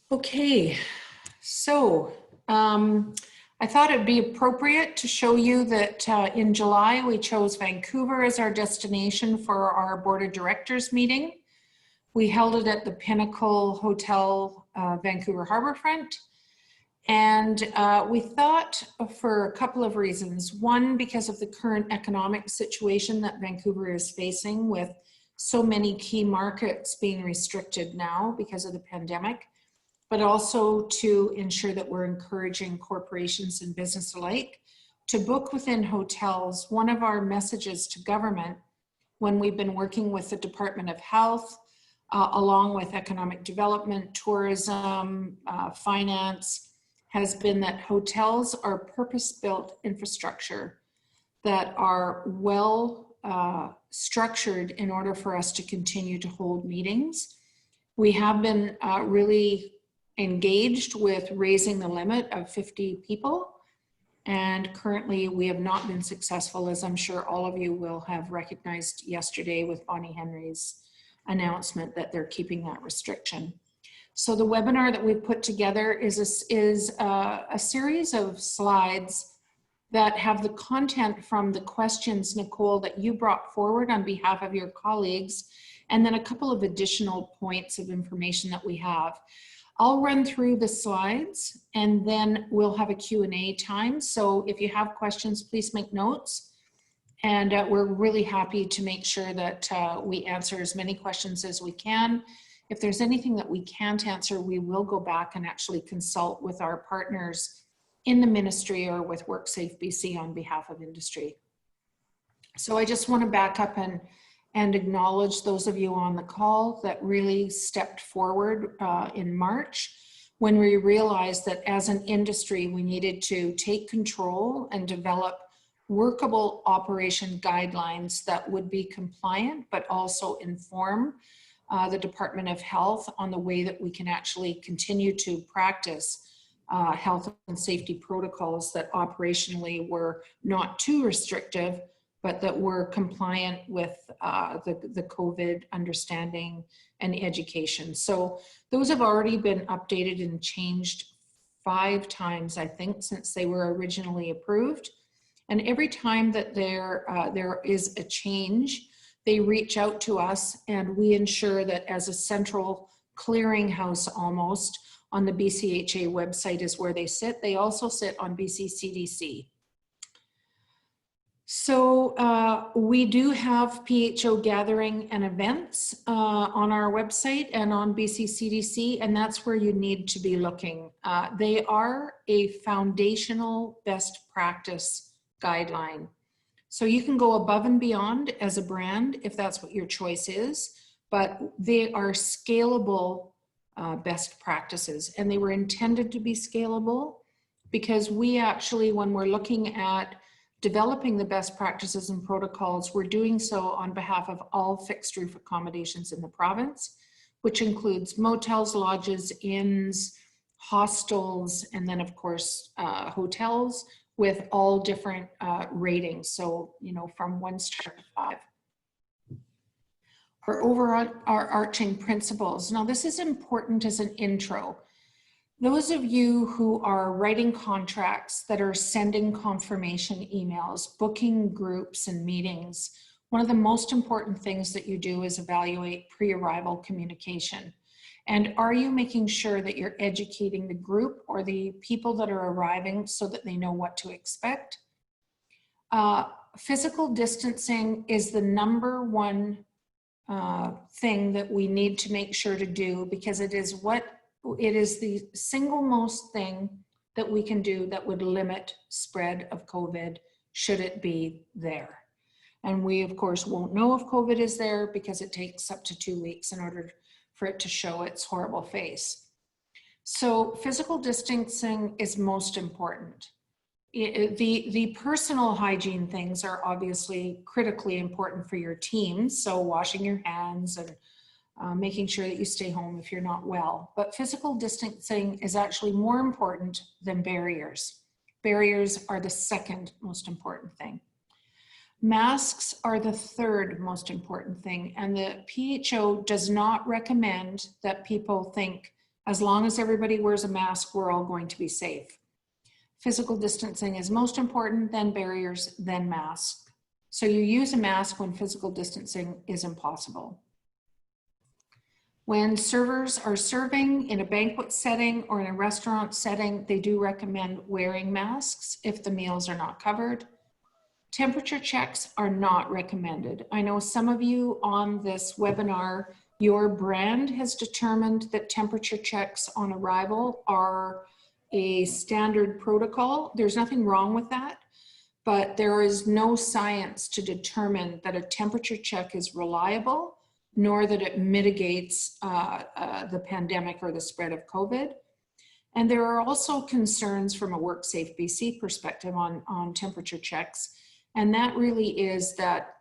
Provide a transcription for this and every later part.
Okay, so I thought it'd be appropriate to show you that in July we chose Vancouver as our destination for our board of directors meeting. We held it at the Pinnacle Hotel, Vancouver Harbourfront. And we thought for a couple of reasons. One, because of the current economic situation that Vancouver is facing with so many key markets being restricted now because of the pandemic, but also to ensure that we're encouraging corporations and business alike to book within hotels. One of our messages to government when we've been working with the Department of Health, along with economic development, tourism, finance, has been that hotels are purpose-built infrastructure that are well structured in order for us to continue to hold meetings. We have been really engaged with raising the limit of 50 people. And currently we have not been successful, as I'm sure all of you will have recognized yesterday with Bonnie Henry's announcement that they're keeping that restriction. So the webinar that we've put together is a series of slides that have the content from the questions, Nicole, that you brought forward on behalf of your colleagues, and then a couple of additional points of information that we have. I'll run through the slides and then we'll have a Q&A time. So if you have questions, please make notes. And we're really happy to make sure that we answer as many questions as we can. If there's anything that we can't answer, we will go back and actually consult with our partners in the ministry or with WorkSafe BC on behalf of industry. So I just want to back up and acknowledge those of you on the call that really stepped forward in March when we realized that as an industry, we needed to take control and develop workable operation guidelines that would be compliant, but also inform the Department of Health on the way that we can actually continue to practice health and safety protocols that operationally were not too restrictive, but that were compliant with the COVID understanding and education. So those have already been updated and changed 5 times, I think, since they were originally approved. And every time that there is a change, they reach out to us and we ensure that as a central clearinghouse almost on the BCHA website is where they sit. They also sit on BCCDC. So we do have PHO gathering and events on our website and on BCCDC, and that's where you need to be looking. They are a foundational best practice guideline. So you can go above and beyond as a brand if that's what your choice is, but they are scalable best practices, and they were intended to be scalable because we actually, when we're looking at developing the best practices and protocols, we're doing so on behalf of all fixed roof accommodations in the province, which includes motels, lodges, inns, hostels, and then of course hotels with all different ratings. So, you know, from 1 star to 5. Our overarching principles. Now this is important as an intro. Those of you who are writing contracts that are sending confirmation emails, booking groups and meetings, one of the most important things that you do is evaluate pre-arrival communication. And are you making sure that you're educating the group or the people that are arriving so that they know what to expect? Physical distancing is the #1 thing that we need to make sure to do, because it is the single most thing that we can do that would limit spread of COVID should it be there. And we of course won't know if COVID is there because it takes up to 2 weeks in order for it to show its horrible face. So physical distancing is most important. The personal hygiene things are obviously critically important for your team. So washing your hands and making sure that you stay home if you're not well. But physical distancing is actually more important than barriers. Barriers are the second most important thing. Masks are the third most important thing, and the PHO does not recommend that people think As long as everybody wears a mask, we're all going to be safe. Physical distancing is most important, then barriers, then masks. So you use a mask when physical distancing is impossible. When servers are serving in a banquet setting or in a restaurant setting, they do recommend wearing masks if the meals are not covered. Temperature checks are not recommended. I know some of you on this webinar, your brand has determined that temperature checks on arrival are a standard protocol. There's nothing wrong with that, but there is no science to determine that a temperature check is reliable, nor that it mitigates the pandemic or the spread of COVID. And there are also concerns from a WorkSafe BC perspective on temperature checks. And that really is that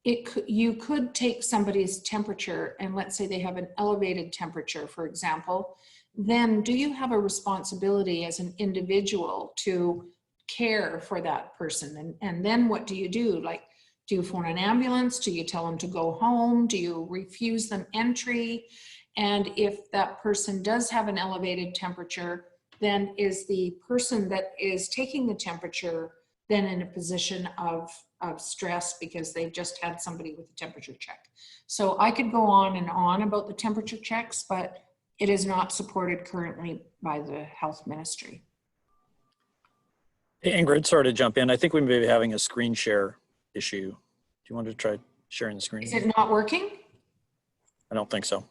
you could take somebody's temperature and let's say they have an elevated temperature, for example, then do you have a responsibility as an individual to care for that person? And then what do you do? Like, do you phone an ambulance? Do you tell them to go home? Do you refuse them entry? And if that person does have an elevated temperature, then is the person that is taking the temperature then in a position of stress because they've just had somebody with a temperature check? So I could go on and on about the temperature checks, but it is not supported currently by the health ministry. Hey, Ingrid, sorry to jump in. I think we may be having a screen share issue. Do you want to try sharing the screen? Is it not working? I don't think so.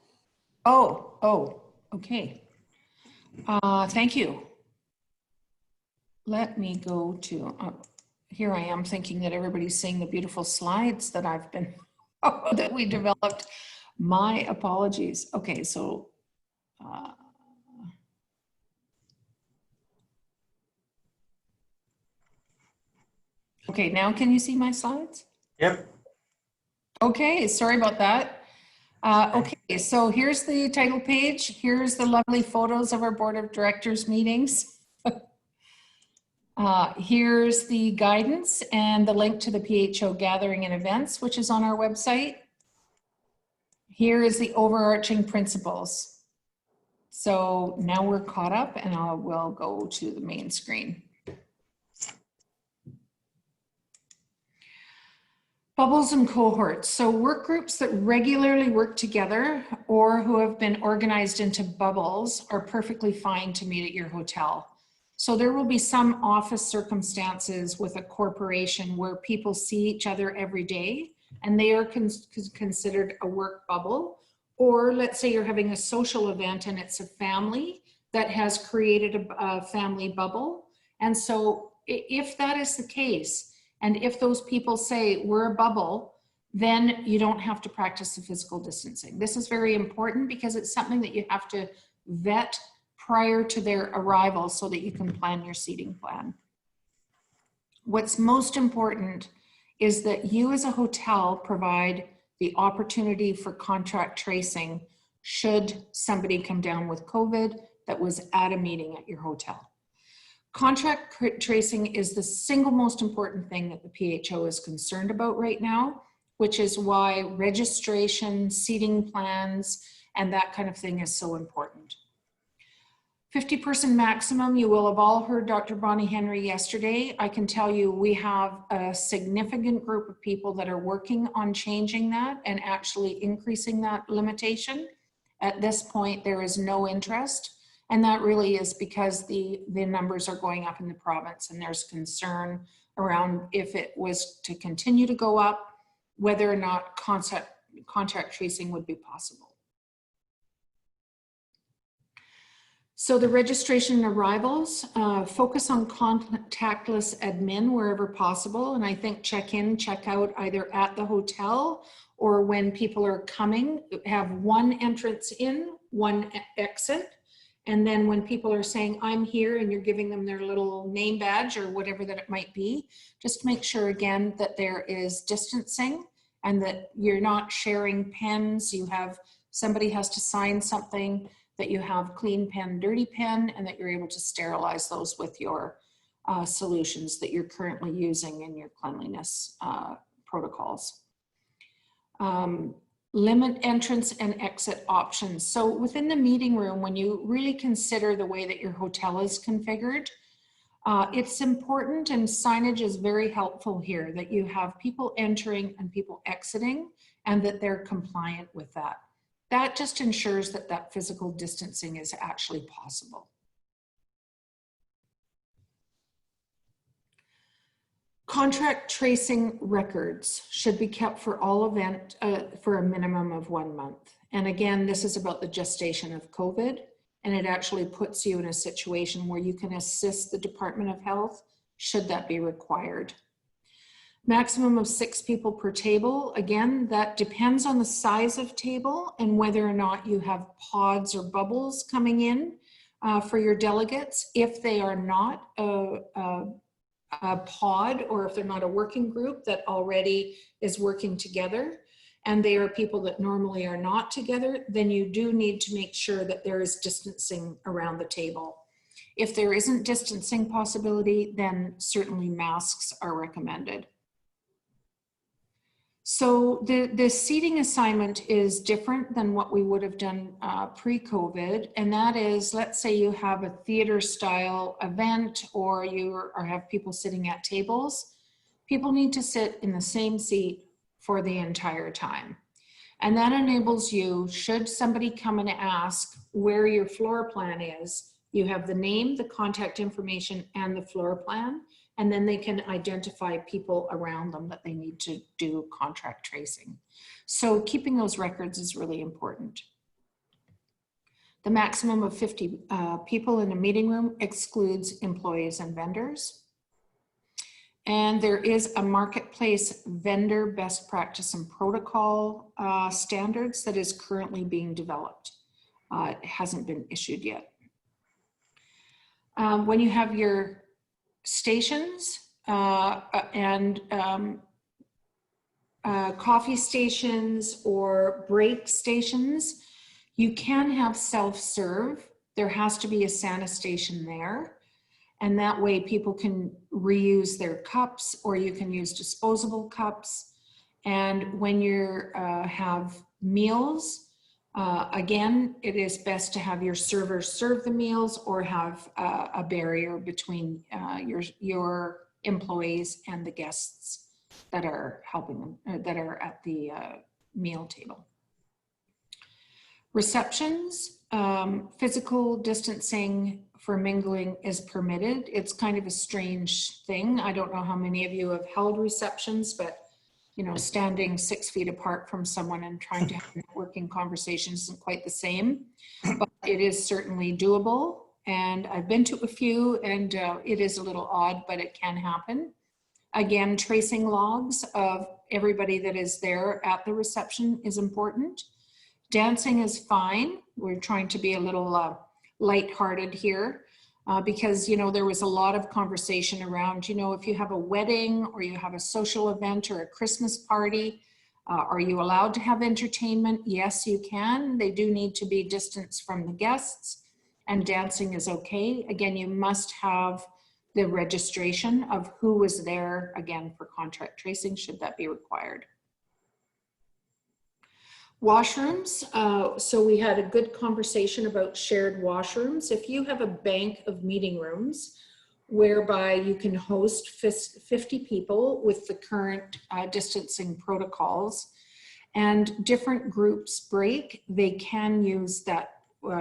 Oh, okay. Thank you. Let me go to, here I am thinking that everybody's seeing the beautiful slides that I've been, that we developed. My apologies. Okay, so, okay, now can you see my slides? Yep. Okay, sorry about that. Okay, so here's the title page. Here's the lovely photos of our board of directors meetings. Here's the guidance and the link to the PHO gathering and events, which is on our website. Here is the overarching principles. So now we're caught up and we'll go to the main screen. Bubbles and cohorts. So work groups that regularly work together or who have been organized into bubbles are perfectly fine to meet at your hotel. So there will be some office circumstances with a corporation where people see each other every day and they are considered a work bubble. Or let's say you're having a social event and it's a family that has created a family bubble. And so if that is the case, and if those people say we're a bubble, then you don't have to practice the physical distancing. This is very important because it's something that you have to vet prior to their arrival so that you can plan your seating plan. What's most important is that you as a hotel provide the opportunity for contact tracing should somebody come down with COVID that was at a meeting at your hotel. Contact tracing is the single most important thing that the PHO is concerned about right now, which is why registration, seating plans, and that kind of thing is so important. 50-person maximum, you will have all heard Dr. Bonnie Henry yesterday. I can tell you we have a significant group of people that are working on changing that and actually increasing that limitation. At this point, there is no interest. And that really is because the numbers are going up in the province and there's concern around if it was to continue to go up, whether or not contact tracing would be possible. So the registration and arrivals, focus on contactless admin wherever possible. And I think check in, check out either at the hotel or when people are coming, have one entrance in, one exit. And then when people are saying, I'm here, and you're giving them their little name badge or whatever that it might be, just make sure again that there is distancing and that you're not sharing pens. You have, somebody has to sign something, that you have clean pen, dirty pen, and that you're able to sterilize those with your solutions that you're currently using in your cleanliness protocols. limit entrance and exit options. So within the meeting room, when you really consider the way that your hotel is configured, it's important, and signage is very helpful here, that you have people entering and people exiting and that they're compliant with that. That just ensures that that physical distancing is actually possible. Contract tracing records should be kept for all event for a minimum of 1 month. And again, this is about the gestation of COVID, and it actually puts you in a situation where you can assist the Department of Health should that be required. Maximum of 6 people per table. Again, that depends on the size of table and whether or not you have pods or bubbles coming in for your delegates. If they are not a pod, or if they're not a working group that already is working together, and they are people that normally are not together, then you do need to make sure that there is distancing around the table. If there isn't distancing possibility, then certainly masks are recommended. So the seating assignment is different than what we would have done pre-COVID, and that is, let's say you have a theater style event, or have people sitting at tables. People need to sit in the same seat for the entire time. And that enables you, should somebody come and ask where your floor plan is, you have the name, the contact information, and the floor plan. And then they can identify people around them that they need to do contract tracing. So keeping those records is really important. The maximum of 50 people in a meeting room excludes employees and vendors. And there is a marketplace vendor best practice and protocol standards that is currently being developed. It hasn't been issued yet. When you have your stations and coffee stations or break stations, you can have self-serve. There has to be a Santa station there. And that way people can reuse their cups, or you can use disposable cups. And when you have meals, again, it is best to have your servers serve the meals, or have a barrier between your employees and the guests that are helping them, that are at the meal table. Receptions, physical distancing for mingling is permitted. It's kind of a strange thing. I don't know how many of you have held receptions, but you know, standing 6 feet apart from someone and trying to have networking conversations isn't quite the same, but it is certainly doable. And I've been to a few, and it is a little odd, but it can happen. Again, tracing logs of everybody that is there at the reception is important. Dancing is fine. We're trying to be a little lighthearted here because, you know, there was a lot of conversation around, you know, if you have a wedding or you have a social event or a Christmas party, are you allowed to have entertainment? Yes, you can. They do need to be distanced from the guests, and dancing is okay. Again, you must have the registration of who was there, again, for contract tracing, should that be required. Washrooms, so we had a good conversation about shared washrooms. If you have a bank of meeting rooms whereby you can host 50 people with the current distancing protocols, and different groups break, they can use that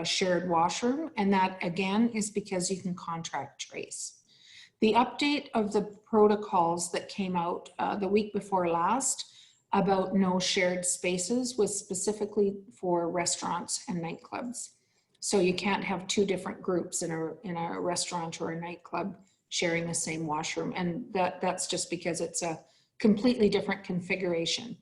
shared washroom, and that again is because you can contract trace. The update of the protocols that came out the week before last about no shared spaces was specifically for restaurants and nightclubs. So you can't have 2 different groups in a restaurant or a nightclub sharing the same washroom. And that's just because it's a completely different configuration.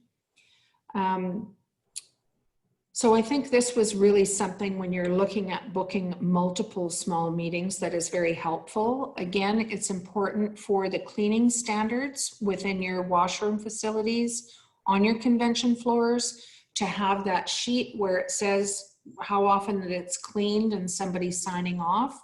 So I think this was really something when you're looking at booking multiple small meetings that is very helpful. Again, it's important for the cleaning standards within your washroom facilities on your convention floors to have that sheet where it says how often that it's cleaned and somebody's signing off.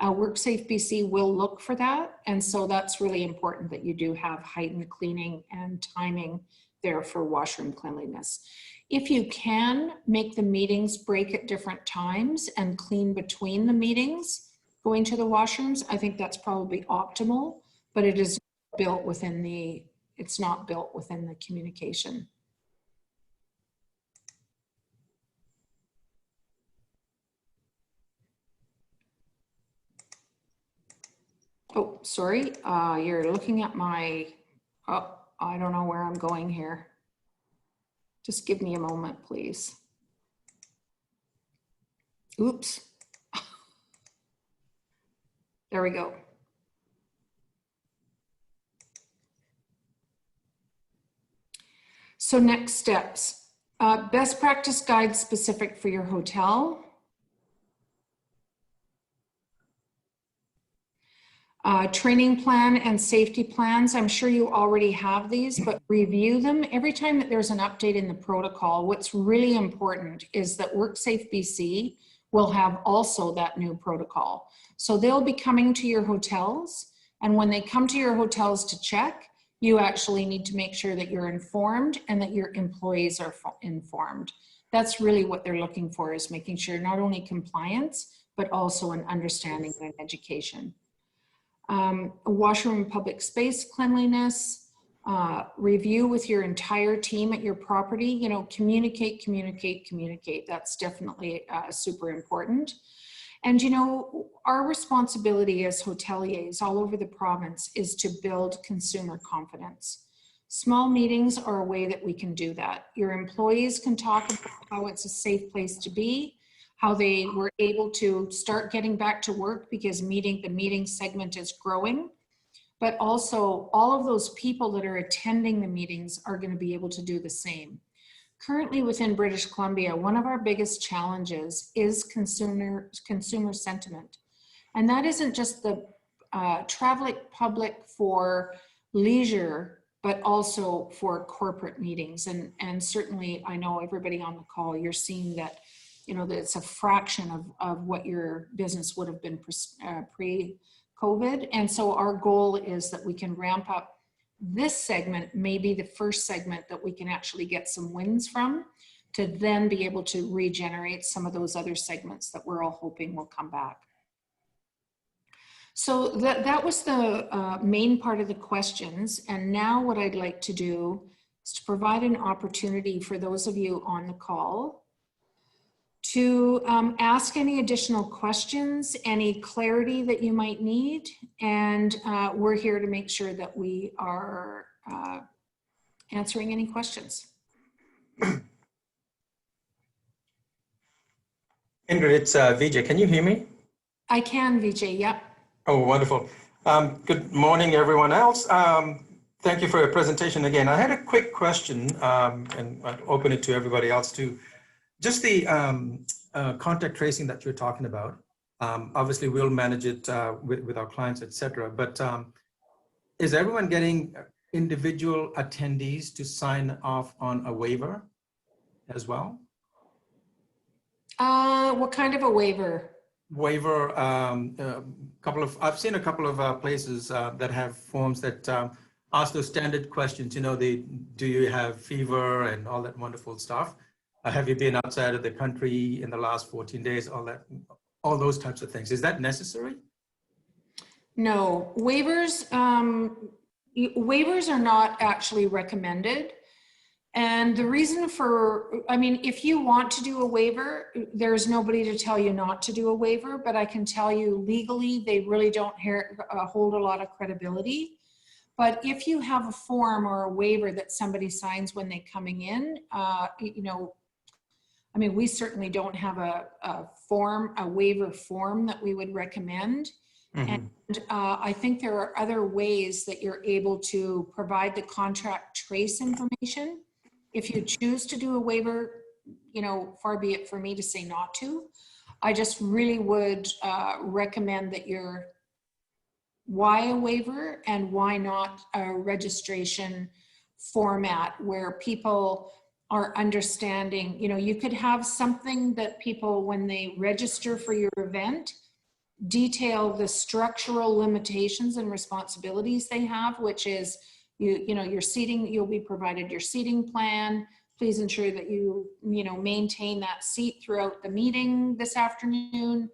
WorkSafe BC will look for that. And so that's really important that you do have heightened cleaning and timing there for washroom cleanliness. If you can make the meetings break at different times and clean between the meetings, going to the washrooms, I think that's probably optimal, but it is built within the, it's not built within the communication. Oh, sorry, you're looking at my, oh, I don't know where I'm going here. Just give me a moment, please. Oops. There we go. So next steps, best practice guide specific for your hotel. Training plan and safety plans. I'm sure you already have these, but review them every time that there's an update in the protocol. What's really important is that WorkSafe BC will have also that new protocol. So they'll be coming to your hotels, and when they come to your hotels to check, you actually need to make sure that you're informed and that your employees are informed. That's really what they're looking for, is making sure not only compliance, but also an understanding and education. Washroom and public space cleanliness, review with your entire team at your property, you know, communicate. That's definitely super important. And, you know, our responsibility as hoteliers all over the province is to build consumer confidence. Small meetings are a way that we can do that. Your employees can talk about how it's a safe place to be, how they were able to start getting back to work because the meeting segment is growing. But also all of those people that are attending the meetings are going to be able to do the same. Currently within British Columbia, one of our biggest challenges is consumer sentiment. And that isn't just the traveling public for leisure, but also for corporate meetings. And certainly I know everybody on the call, you're seeing that, you know, that it's a fraction of what your business would have been pre-COVID. And so our goal is that we can ramp up this segment, maybe the first segment that we can actually get some wins from, to then be able to regenerate some of those other segments that we're all hoping will come back. So that was the main part of the questions. And now what I'd like to do is to provide an opportunity for those of you on the call to ask any additional questions, any clarity that you might need, and we're here to make sure that we are answering any questions. Ingrid, it's Vijay. Can you hear me? I can, Vijay, yep. Oh, wonderful. Good morning, everyone else. Thank you for your presentation again. I had a quick question, and I'll open it to everybody else too. Just the contact tracing that you're talking about, obviously we'll manage it with our clients, etc. But is everyone getting individual attendees to sign off on a waiver as well? What kind of a waiver? Waiver, I've seen a couple of places that have forms that ask those standard questions, you know, do you have fever and all that wonderful stuff? Have you been outside of the country in the last 14 days? All those types of things. Is that necessary? No, waivers are not actually recommended. And the reason for, I mean, if you want to do a waiver, there's nobody to tell you not to do a waiver, but I can tell you legally, they really don't hold a lot of credibility. But if you have a form or a waiver that somebody signs when they're coming in, you know, I mean, we certainly don't have a waiver form that we would recommend. Mm-hmm. And I think there are other ways that you're able to provide the contract trace information. If you choose to do a waiver, you know, far be it for me to say not to. I just really would recommend that why a waiver and why not a registration format where people are understanding, you know, you could have something that people, when they register for your event, detail the structural limitations and responsibilities they have, which is, you know, your seating, you'll be provided your seating plan, please ensure that you maintain that seat throughout the meeting this afternoon.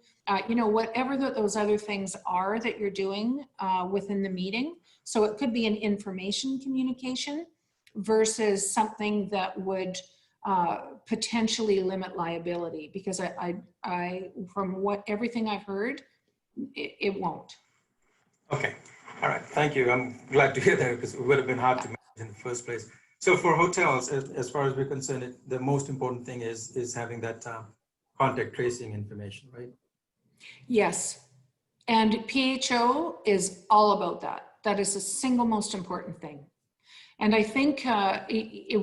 Whatever those other things are that you're doing within the meeting. So it could be an information communication versus something that would potentially limit liability, because I from everything I've heard, it won't. Okay, all right, thank you. I'm glad to hear that, because it would have been hard to manage in the first place. So for hotels, as far as we're concerned, the most important thing is having that contact tracing information, right? Yes, and PHO is all about that. That is the single most important thing. And I think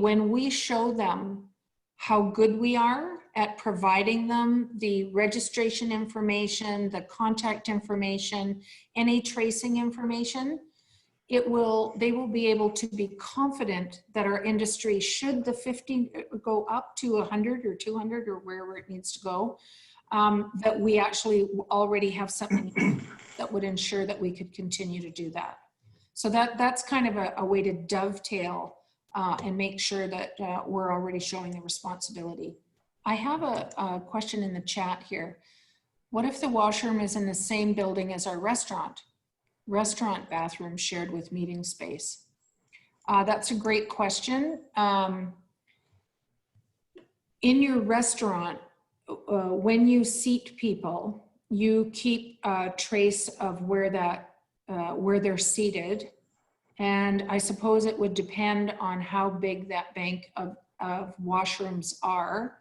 when we show them how good we are at providing them the registration information, the contact information, any tracing information, they will be able to be confident that our industry, should the 50 go up to 100 or 200 or wherever it needs to go, that we actually already have something that would ensure that we could continue to do that. So that's kind of a way to dovetail and make sure that we're already showing the responsibility. I have a question in the chat here. What if the washroom is in the same building as our restaurant? Restaurant bathroom shared with meeting space. That's a great question. In your restaurant, when you seat people, you keep a trace of where they're seated. And I suppose it would depend on how big that bank of washrooms are.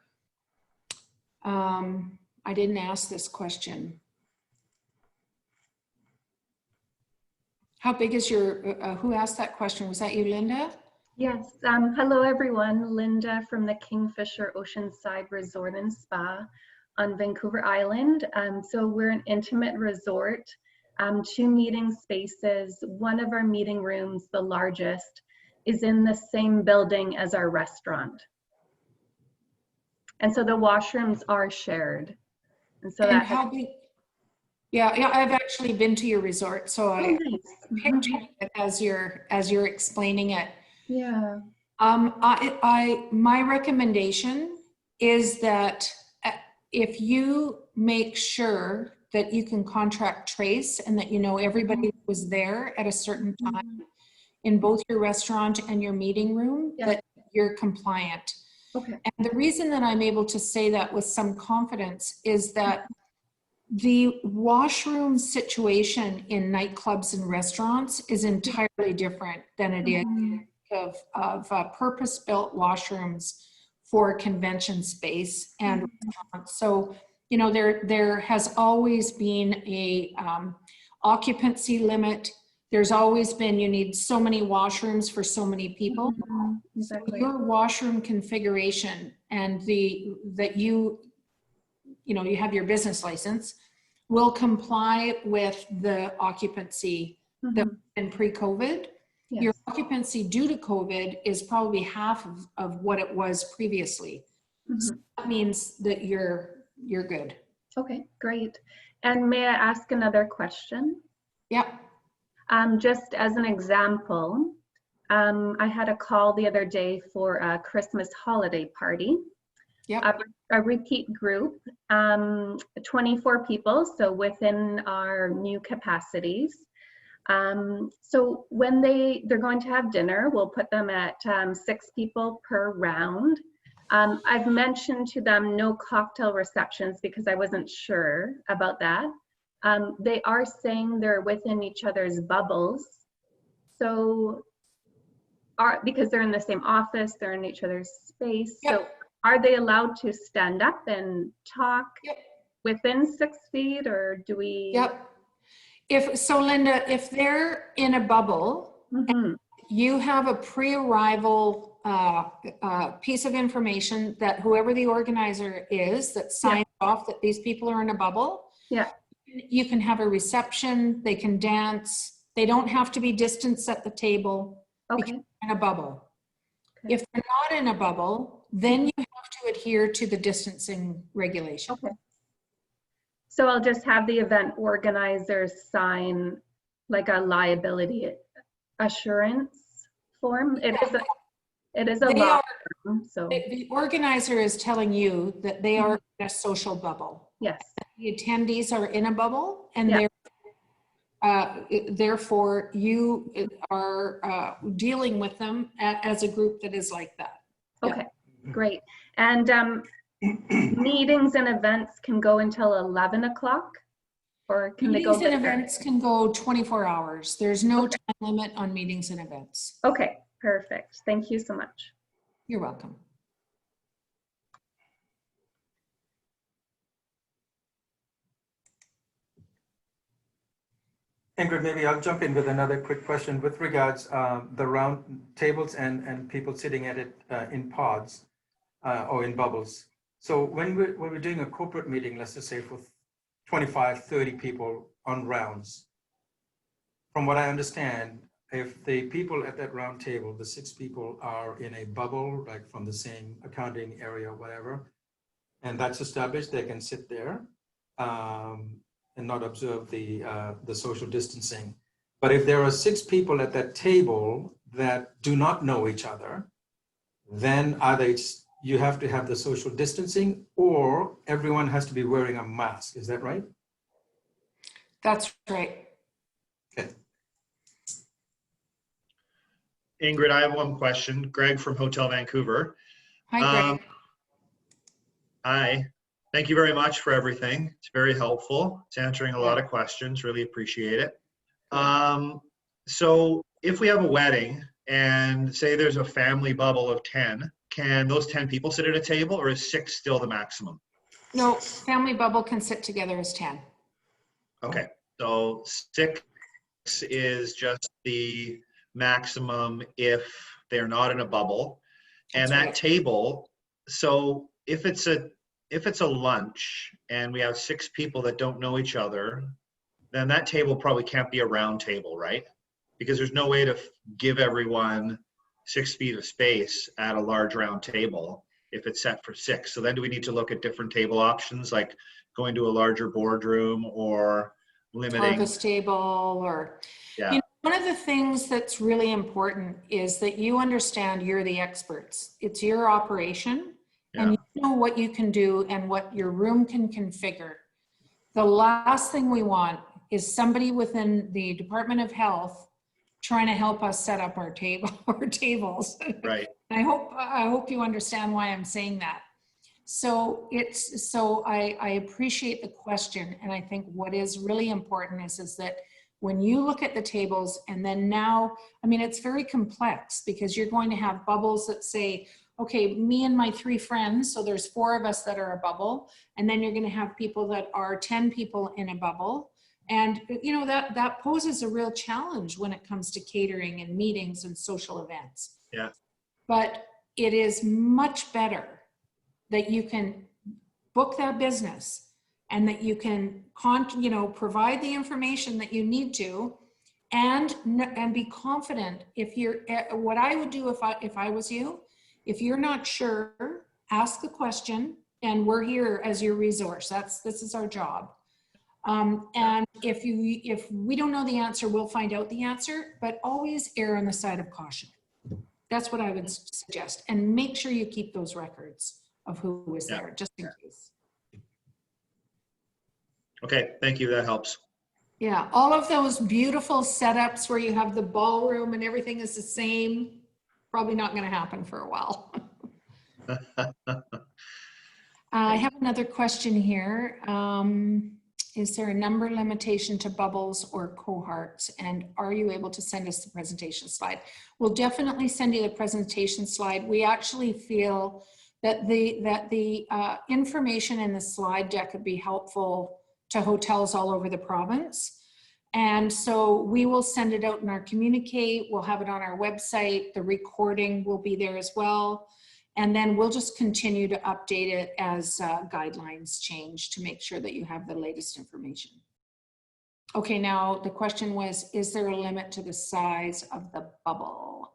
I didn't ask this question. How big is your, who asked that question? Was that you, Linda? Yes. Hello, everyone. Linda from the Kingfisher Oceanside Resort and Spa on Vancouver Island. So we're an intimate resort, 2 meeting spaces. One of our meeting rooms, the largest, is in the same building as our restaurant. And so the washrooms are shared. And so And how big? Yeah, I've actually been to your resort, so I pictured it as you're explaining it. Yeah. My recommendation is that if you make sure that you can contract trace and that everybody was there at a certain time in both your restaurant and your meeting room, that you're compliant. Okay. And the reason that I'm able to say that with some confidence is that the washroom situation in nightclubs and restaurants is entirely different than it is of purpose-built washrooms for convention space and restaurants. So, there has always been a occupancy limit. There's always been, you need so many washrooms for so many people. Exactly. So your washroom configuration and that you have your business license will comply with the occupancy that in pre-COVID. Yes. Your occupancy due to COVID is probably half of what it was previously. So that means that you're good. Okay, great. And may I ask another question? Yep. Just as an example, I had a call the other day for a Christmas holiday party. Yep. A repeat group, 24 people, so within our new capacities. So when they're going to have dinner, we'll put them at 6 people per round. I've mentioned to them no cocktail receptions because I wasn't sure about that. They are saying they're within each other's bubbles. So because they're in the same office, they're in each other's space. Yep. So are they allowed to stand up and talk within 6 feet, or do we? Yep. Linda, if they're in a bubble, and you have a pre-arrival piece of information that whoever the organizer is that signs off that these people are in a bubble, you can have a reception, they can dance, they don't have to be distanced at the table because they're in a bubble. Okay. If they're not in a bubble, then you have to adhere to the distancing regulation. Okay. So I'll just have the event organizers sign like a liability assurance form. It is It is a They law are, firm, so the organizer is telling you that they are in a social bubble. yes. The attendees are in a bubble, and Yeah. therefore you are dealing with them as a group that is like that. Okay, great. And meetings and events can go until 11 o'clock, or can they go Meetings and later? events can go 24 hours. There's no time limit on meetings and events. Okay, perfect. Thank you so much. You're welcome. Ingrid, maybe I'll jump in with another quick question with regards the round tables and people sitting at it in pods or in bubbles. So when we're doing a corporate meeting, let's just say for 25, 30 people on rounds, from what I understand, if the people at that round table, the 6 people are in a bubble, like from the same accounting area, whatever, and that's established, they can sit there and not observe the social distancing. But if there are 6 people at that table that do not know each other, then either you have to have the social distancing or everyone has to be wearing a mask. Is that right? That's right. Okay. Ingrid, I have one question. Greg from Hotel Vancouver. Hi, Greg. Hi. Thank you very much for everything. It's very helpful. It's answering a lot of questions. Really appreciate it. So if we have a wedding and say there's a family bubble of 10, can those 10 people sit at a table, or is 6 still the maximum? No, family bubble can sit together as 10. Okay, so 6 is just the maximum if they're not in a bubble. And That's that right. table, so if it's a lunch and we have 6 people that don't know each other, then that table probably can't be a round table, right? Because there's no way to give everyone 6 feet of space at a large round table if it's set for 6. So then do we need to look at different table options, like going to a larger boardroom or limiting? Harvest table or, Yeah. you know, one of the things that's really important is that you understand you're the experts. It's your operation and you know what you can do and what your room can configure. The last thing we want is somebody within the Department of Health trying to help us set up our tables. Right. I hope you understand why I'm saying that. So I appreciate the question, and I think what is really important is that when you look at the tables, and then now, I mean, it's very complex because you're going to have bubbles that say, okay, me and my 3 friends, so there's 4 of us that are a bubble, and then you're going to have people that are 10 people in a bubble. And you know, that poses a real challenge when it comes to catering and meetings and social events. Yeah. But it is much better that you can book that business and that you can provide the information that you need to, and be confident. If you're, what I would do if I was you, if you're not sure, ask the question, and we're here as your resource. This is our job. And if we don't know the answer, we'll find out the answer, but always err on the side of caution. That's what I would suggest. And make sure you keep those records of who was there, just in case. Okay, thank you. That helps. Yeah, all of those beautiful setups where you have the ballroom and everything is the same, probably not going to happen for a while. I have another question here. Is there a number limitation to bubbles or cohorts? And are you able to send us the presentation slide? We'll definitely send you the presentation slide. We actually feel that the information in the slide deck would be helpful to hotels all over the province. And so we will send it out in our communique. We'll have it on our website. The recording will be there as well. And then we'll just continue to update it as guidelines change to make sure that you have the latest information. Okay, now the question was, is there a limit to the size of the bubble?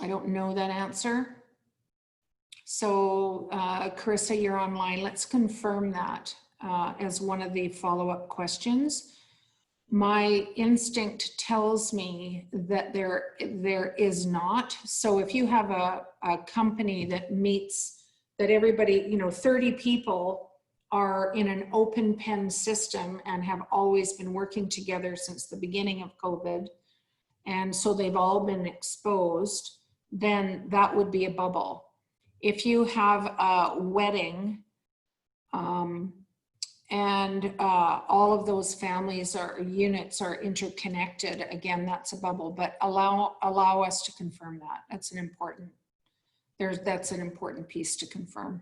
I don't know that answer. So Carissa, you're online. Let's confirm that as one of the follow-up questions. My instinct tells me that there is not. So if you have a company that meets, that everybody, 30 people are in an open pen system and have always been working together since the beginning of COVID, and so they've all been exposed, then that would be a bubble. If you have a wedding, and all of those families or units are interconnected, again, that's a bubble, but allow us to confirm that. That's an important piece to confirm.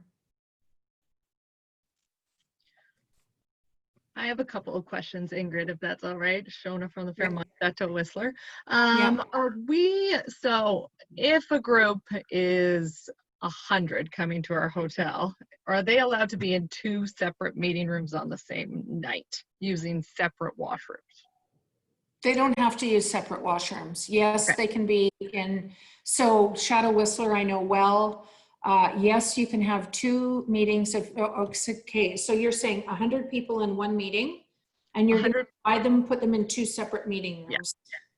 I have a couple of questions, Ingrid, if that's all right. Shona from the Fairmont Chateau Whistler. Yeah. So if a group is 100 coming to our hotel, are they allowed to be in 2 separate meeting rooms on the same night using separate washrooms? They don't have to use separate washrooms. Yes, Okay. they can be in, so Shadow Whistler, I know well. Yes, you can have 2 meetings of, okay, so you're saying 100 people in one meeting and you're going to divide them, put them in 2 separate meeting rooms.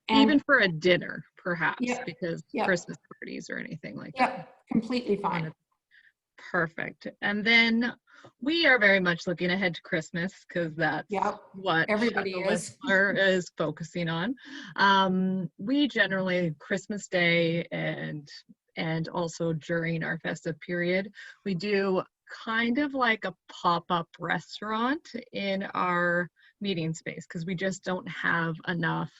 Yeah. Even for a dinner, perhaps, because Christmas parties or anything like that. Yep, completely fine. Perfect. And then we are very much looking ahead to Christmas because that's what everybody Shadow Whistler is focusing on. We generally, Christmas Day and also during our festive period, we do kind of like a pop-up restaurant in our meeting space because we just don't have enough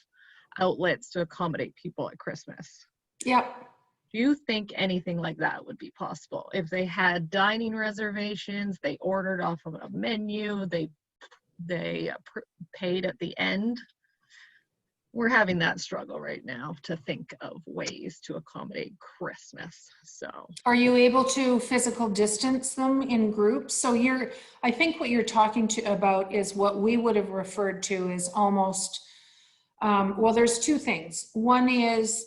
outlets to accommodate people at Christmas. Yep. Do you think anything like that would be possible? If they had dining reservations, they ordered off of a menu, they paid at the end. We're having that struggle right now to think of ways to accommodate Christmas. So are you able to physical distance them in groups? So I think what you're talking about is what we would have referred to as almost, well, there's 2 things. One is,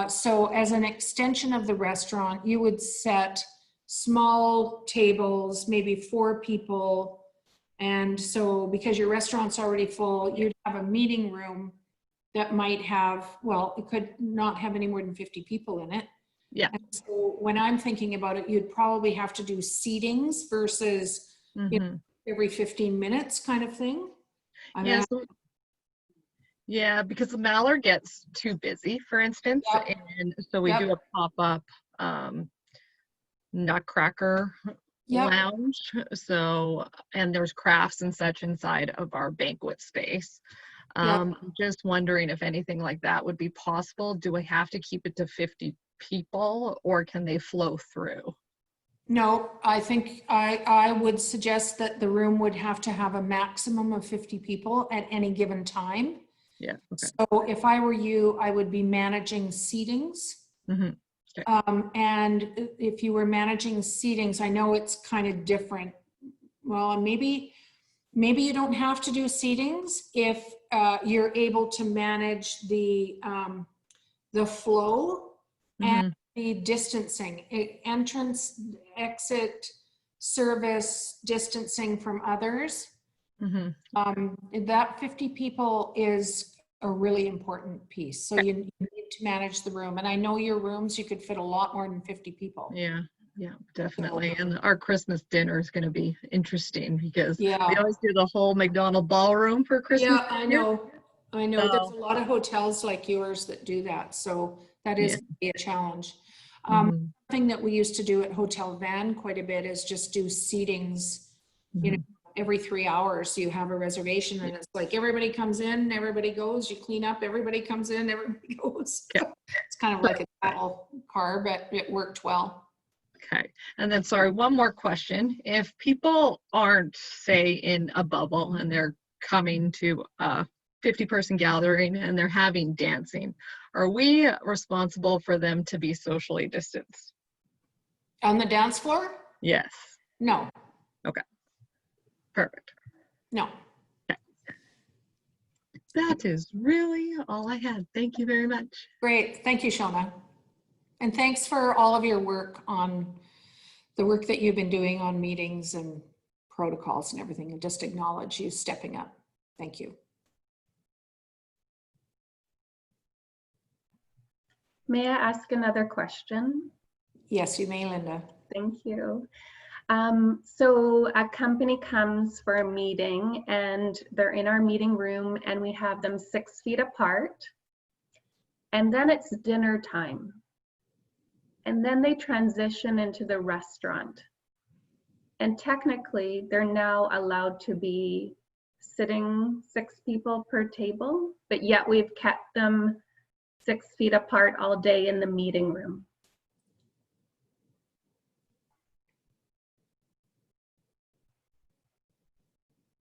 so as an extension of the restaurant, you would set small tables, maybe 4 people. And so because your restaurant's already full, you'd have a meeting room that might have, well, it could not have any more than 50 people in it. Yeah. And so when I'm thinking about it, you'd probably have to do seatings versus every 15 minutes kind of thing. Yeah, because the Mallard gets too busy, for instance, and so we do a pop-up Nutcracker lounge. So, and there's crafts and such inside of our banquet space. I'm just wondering if anything like that would be possible. Do we have to keep it to 50 people or can they flow through? No, I think I would suggest that the room would have to have a maximum of 50 people at any given time. Yeah. Okay. So if I were you, I would be managing seatings. Okay. And if you were managing seatings, I know it's kind of different. Well, maybe you don't have to do seatings if you're able to manage the flow and the distancing, entrance, exit, service, distancing from others. That 50 people is a really important piece. So you need to manage the room. And I know your rooms, you could fit a lot more than 50 people. Yeah, definitely. And our Christmas dinner is going to be interesting because we always do the whole McDonald ballroom for Christmas. Yeah, I know. There's a lot of hotels like yours that do that. So that is gonna be a challenge. One thing that we used to do at Hotel Van quite a bit is just do seatings, every 3 hours you have a reservation and it's like everybody comes in, everybody goes, you clean up, everybody comes in, everybody goes. It's kind of like a cattle car, but it worked well. Okay. And then, sorry, one more question. If people aren't, say, in a bubble and they're coming to a 50-person gathering and they're having dancing, are we responsible for them to be socially distanced? On the dance floor? Yes. No. Okay. Perfect. No. Okay. That is really all I had. Thank you very much. Great. Thank you, Shona. And thanks for all of your work on the work that you've been doing on meetings and protocols and everything, and just acknowledge you stepping up. Thank you. May I ask another question? Yes, you may, Linda. Thank you. So a company comes for a meeting and they're in our meeting room and we have them 6 feet apart. And then it's dinner time. And then they transition into the restaurant. And technically, they're now allowed to be sitting 6 people per table, but yet we've kept them 6 feet apart all day in the meeting room.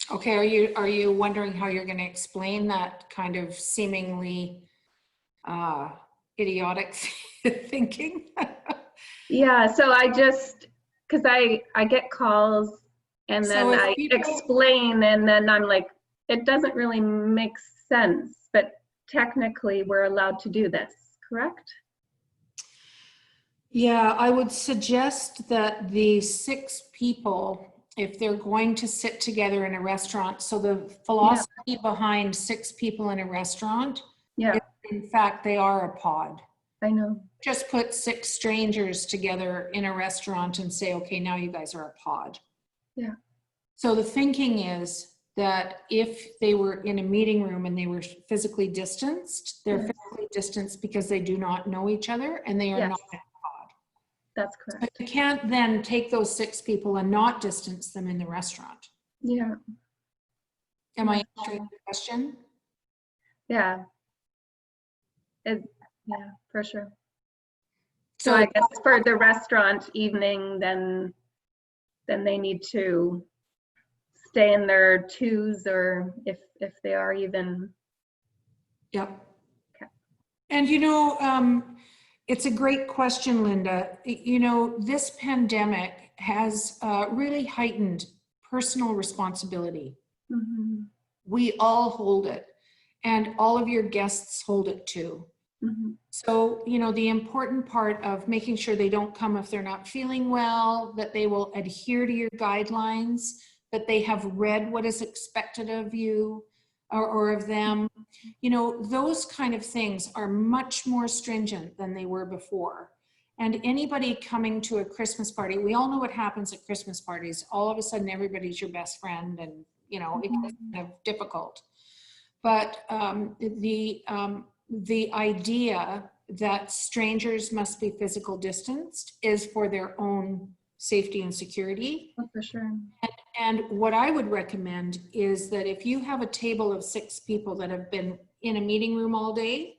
Okay, are you wondering how you're going to explain that kind of seemingly idiotic thinking? Yeah, so I just, because I get calls and So then if I people- explain and then I'm like, it doesn't really make sense, but technically we're allowed to do this, correct? Yeah, I would suggest that the 6 people, if they're going to sit together in a restaurant, so the philosophy behind 6 people in a restaurant, Yeah, in fact, they are a pod. I know. Just put 6 strangers together in a restaurant and say, okay, now you guys are a pod. Yeah. So the thinking is that if they were in a meeting room and they were physically distanced, they're Yes. physically distanced because they do not know each other and they are Yes. not a pod. That's But correct. you can't then take those 6 people and not distance them in the restaurant. Yeah, Am I answering the question? yeah. Yeah, for sure. So I guess for the restaurant evening, then they need to stay in their 2s, or if they are even. Yep. Okay. And it's a great question, Linda. This pandemic has really heightened personal responsibility. Mhm, We all hold it, and all of your guests hold it too. mhm. So, the important part of making sure they don't come if they're not feeling well, that they will adhere to your guidelines, that they have read what is expected of you or of them, those kind of things are much more stringent than they were before. And anybody coming to a Christmas party, we all know what happens at Christmas parties. All of a sudden, everybody's your best friend, and, it gets kind of difficult. But the idea that strangers must be physical distanced is for their own safety and security. Oh, for sure. And what I would recommend is that if you have a table of 6 people that have been in a meeting room all day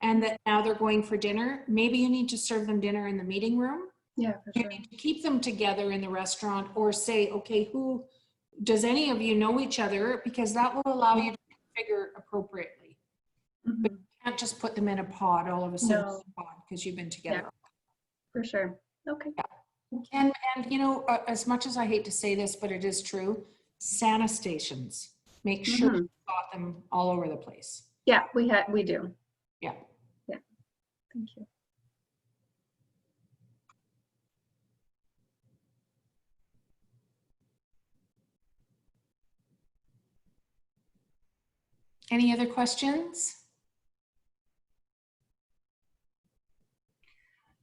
and that now they're going for dinner, maybe you need to serve them dinner in the meeting room. Yeah, for You sure. need to keep them together in the restaurant, or say, okay, does any of you know each other? Because that will allow you to configure appropriately. Mhm. You can't just put them in a pod all of a sudden, No. because you've been together. For sure. Okay. And as much as I hate to say this, but it is true, Santa stations, make sure Mhm. you've got them all over the place. Yeah, we do. Yeah. Thank you. Any other questions?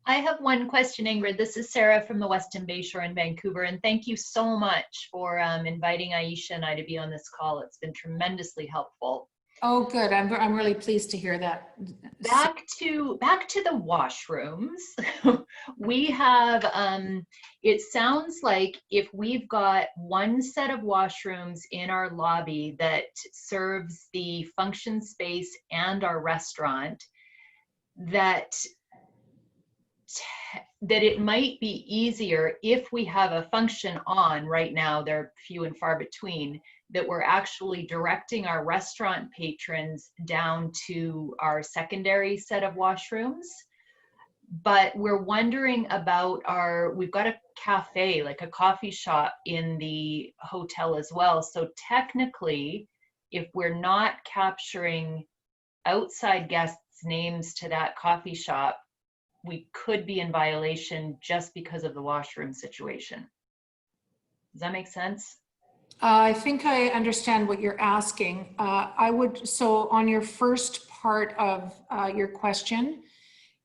I have one question, Ingrid. This is Sarah from the Weston Bayshore in Vancouver, and thank you so much for inviting Aisha and I to be on this call. It's been tremendously helpful. Oh, good. I'm really pleased to hear that. Back to the washrooms. We have, it sounds like if we've got one set of washrooms in our lobby that serves the function space and our restaurant, that it might be easier if we have a function on. Right now, they're few and far between, that we're actually directing our restaurant patrons down to our secondary set of washrooms. But we're wondering about we've got a cafe, like a coffee shop in the hotel as well. So technically, if we're not capturing outside guests' names to that coffee shop, we could be in violation just because of the washroom situation. Does that make sense? I think I understand what you're asking. So on your first part of your question,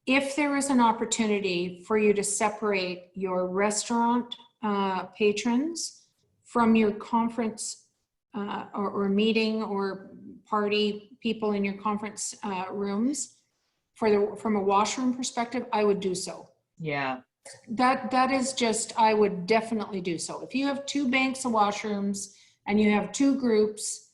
if there is an opportunity for you to separate your restaurant patrons from your conference or meeting or party people in your conference rooms from a washroom perspective, I would do so. Yeah. That is just, I would definitely do so. If you have 2 banks of washrooms and you have 2 groups,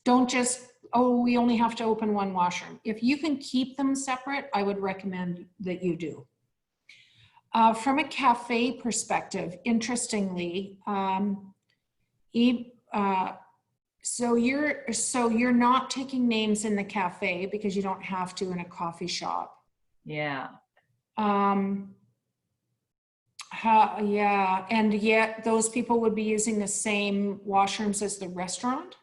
don't just, oh, we only have to open 1 washroom. If you can keep them separate, I would recommend that you do. From a cafe perspective, interestingly, so you're not taking names in the cafe because you don't have to in a coffee shop. Yeah. Yeah, and yet those people would be using the same washrooms as the restaurant?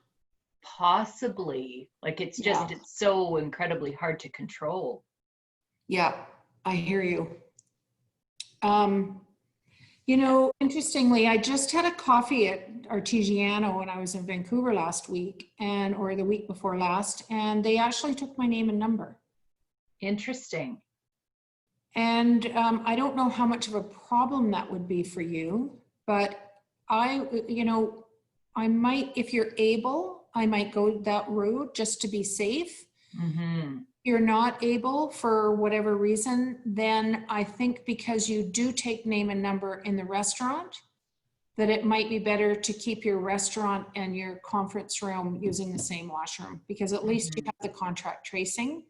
Possibly. Like it's just, Yeah. it's so incredibly hard to control. Yeah, I hear you. You know, interestingly, I just had a coffee at Artigiano when I was in Vancouver last week or the week before last, and they actually took my name and number. Interesting. And I don't know how much of a problem that would be for you, but you know, I might, if you're able, I might go that route just to be safe. Mm-hmm. You're not able for whatever reason, then I think because you do take name and number in the restaurant, that it might be better to keep your restaurant and your conference room using the same washroom, because at least you have the contract tracing,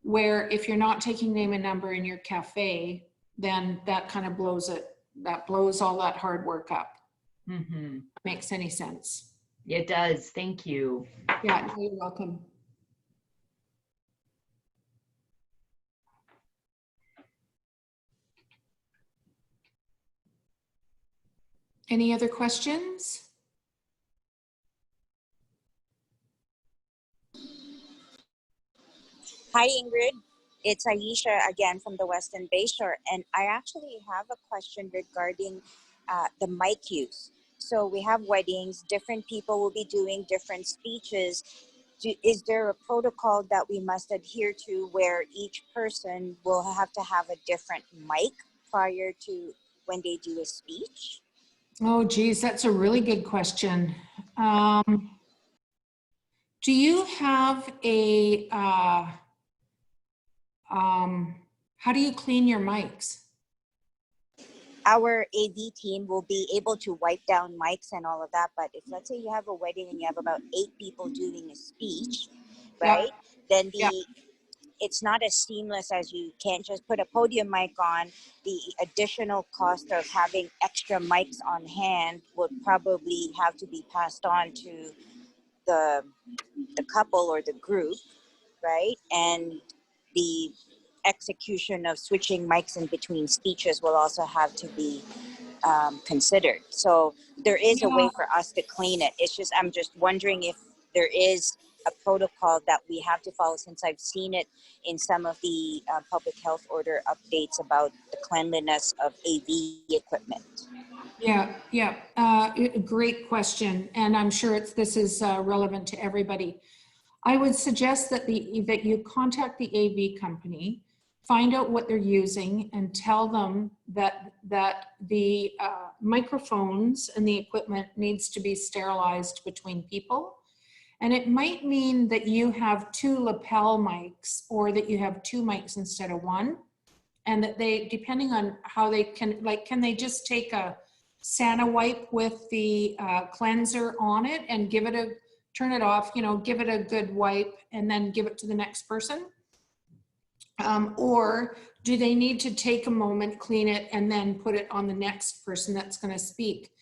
where if you're not taking name and number in your cafe, then that kind of blows all that hard work up. Mm-hmm. Makes any sense? It does. Thank you. Yeah, you're welcome. Any other questions? Hi, Ingrid. It's Aisha again from the Western Bayshore, and I actually have a question regarding the mic use. So we have weddings, different people will be doing different speeches. Is there a protocol that we must adhere to where each person will have to have a different mic prior to when they do a speech? Oh, geez, that's a really good question. Do you have how do you clean your mics? Our AV team will be able to wipe down mics and all of that, but if let's say you have a wedding and you have about 8 people doing a speech, right? Then it's not as seamless as you can't just put a podium mic on. The additional cost of having extra mics on hand would probably have to be passed on to the couple or the group, right? And the execution of switching mics in between speeches will also have to be considered. So there is a way for us to clean it. It's just, I'm just wondering if there is a protocol that we have to follow, since I've seen it in some of the public health order updates about the cleanliness of AV equipment. Great question. And I'm sure this is relevant to everybody. I would suggest that that you contact the AV company, find out what they're using, and tell them that the microphones and the equipment needs to be sterilized between people. And it might mean that you have 2 lapel mics, or that you have 2 mics instead of 1. And that they, depending on how they can they just take a Santa wipe with the cleanser on it and turn it off, you know, give it a good wipe and then give it to the next person? Or do they need to take a moment, clean it, and then put it on the next person that's going to speak?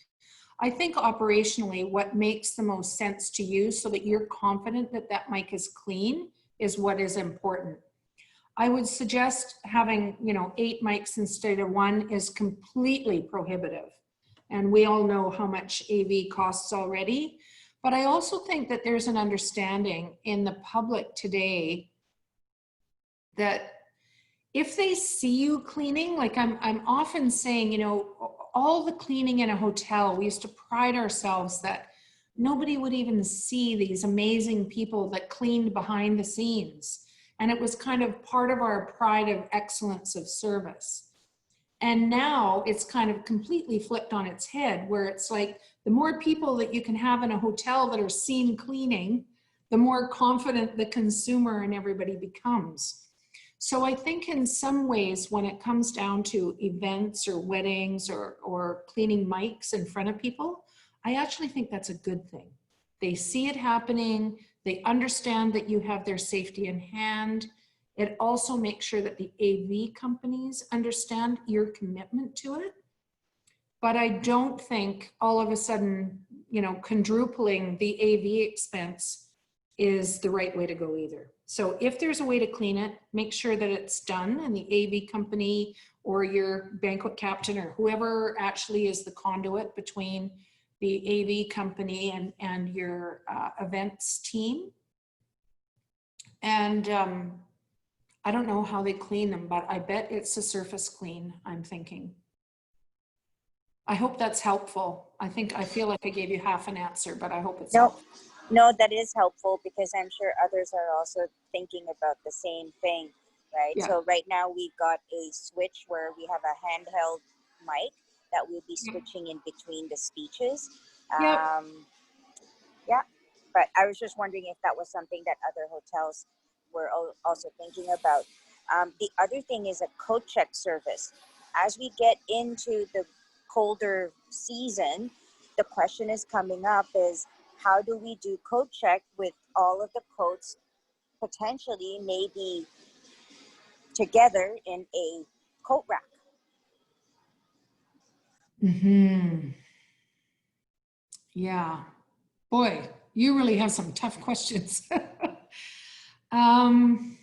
I think operationally, what makes the most sense to you so that you're confident that that mic is clean is what is important. I would suggest having, 8 mics instead of 1 is completely prohibitive. And we all know how much AV costs already. But I also think that there's an understanding in the public today that if they see you cleaning, like I'm often saying, all the cleaning in a hotel, we used to pride ourselves that nobody would even see these amazing people that cleaned behind the scenes. And it was kind of part of our pride of excellence of service. And now it's kind of completely flipped on its head, where it's like the more people that you can have in a hotel that are seen cleaning, the more confident the consumer and everybody becomes. So I think in some ways, when it comes down to events or weddings or cleaning mics in front of people, I actually think that's a good thing. They see it happening. They understand that you have their safety in hand. It also makes sure that the AV companies understand your commitment to it. But I don't think all of a sudden, you know, quadrupling the AV expense is the right way to go either. So if there's a way to clean it, make sure that it's done, and the AV company or your banquet captain or whoever actually is the conduit between the AV company and your events team. And I don't know how they clean them, but I bet it's a surface clean, I'm thinking. I hope that's helpful. I feel like I gave you half an answer, but I hope it's helpful. No, that is helpful, because I'm sure others are also thinking about the same thing, right? Yeah. So right now we've got a switch where we have a handheld mic that we'll be switching in between the speeches. Yep. Yeah, but I was just wondering if that was something that other hotels were also thinking about. The other thing is a coat check service. As we get into the colder season, the question is coming up is, how do we do coat check with all of the coats potentially maybe together in a coat rack? Mm-hmm. Yeah. Boy, you really have some tough questions. I'm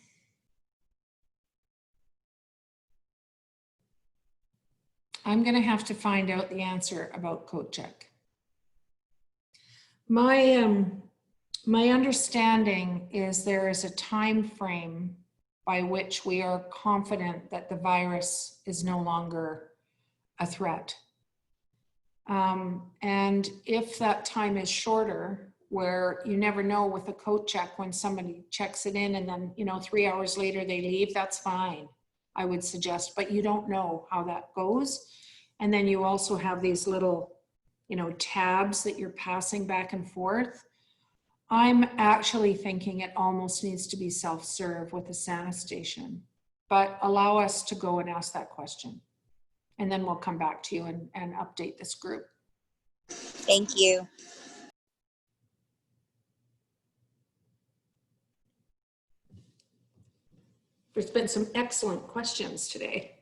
going to have to find out the answer about coat check. My understanding is there is a time frame by which we are confident that the virus is no longer a threat. And if that time is shorter, where you never know with a coat check, when somebody checks it in and then, you know, 3 hours later they leave, that's fine, I would suggest, but you don't know how that goes. And then you also have these little, you know, tabs that you're passing back and forth. I'm actually thinking it almost needs to be self-serve with a Santa station, but allow us to go and ask that question. And then we'll come back to you and update this group. Thank you. There's been some excellent questions today.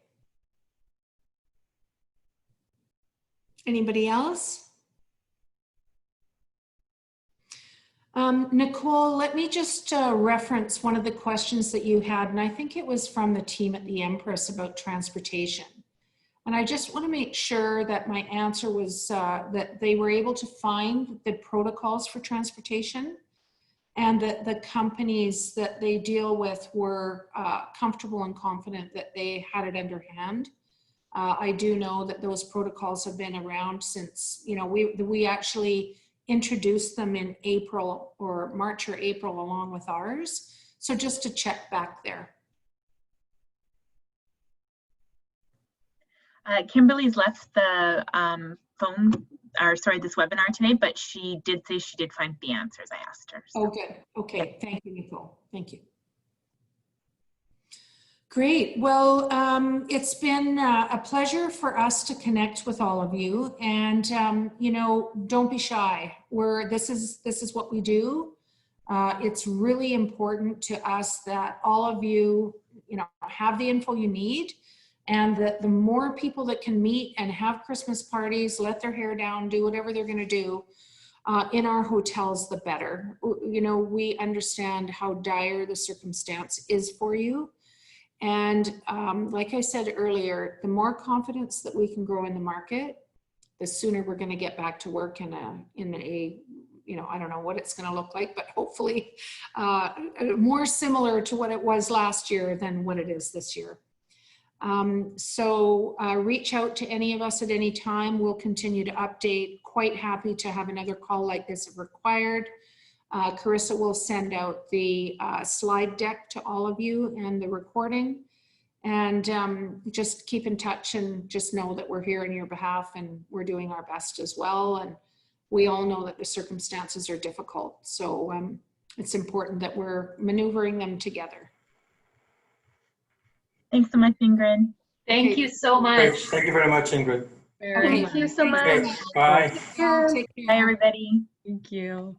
Anybody else? Nicole, let me just reference one of the questions that you had, and I think it was from the team at the Empress about transportation. And I just want to make sure that my answer was that they were able to find the protocols for transportation, and that the companies that they deal with were comfortable and confident that they had it under hand. I do know that those protocols have been around since, you know, we actually introduced them in April or March or April along with ours. So just to check back there. Kimberly's left the this webinar today, but she did say she did find the answers I asked her. So. Oh, good. Okay. Thank you, Nicole. Thank you. Great. Well, it's been a pleasure for us to connect with all of you, and you know, don't be shy. This is what we do. It's really important to us that all of you, you know, have the info you need, and that the more people that can meet and have Christmas parties, let their hair down, do whatever they're going to do in our hotels, the better. You know, we understand how dire the circumstance is for you. And like I said earlier, the more confidence that we can grow in the market, the sooner we're going to get back to work in a, you know, I don't know what it's going to look like, but hopefully more similar to what it was last year than what it is this year. So reach out to any of us at any time. We'll continue to update. Quite happy to have another call like this if required. Carissa will send out the slide deck to all of you and the recording. And just keep in touch and just know that we're here on your behalf and we're doing our best as well. And we all know that the circumstances are difficult. So it's important that we're maneuvering them together. Thanks so much, Ingrid. Thank you so much. Great. Thank you very much, Ingrid. Very Thank you so much. Okay, bye. Take care. Bye, everybody. Thank you.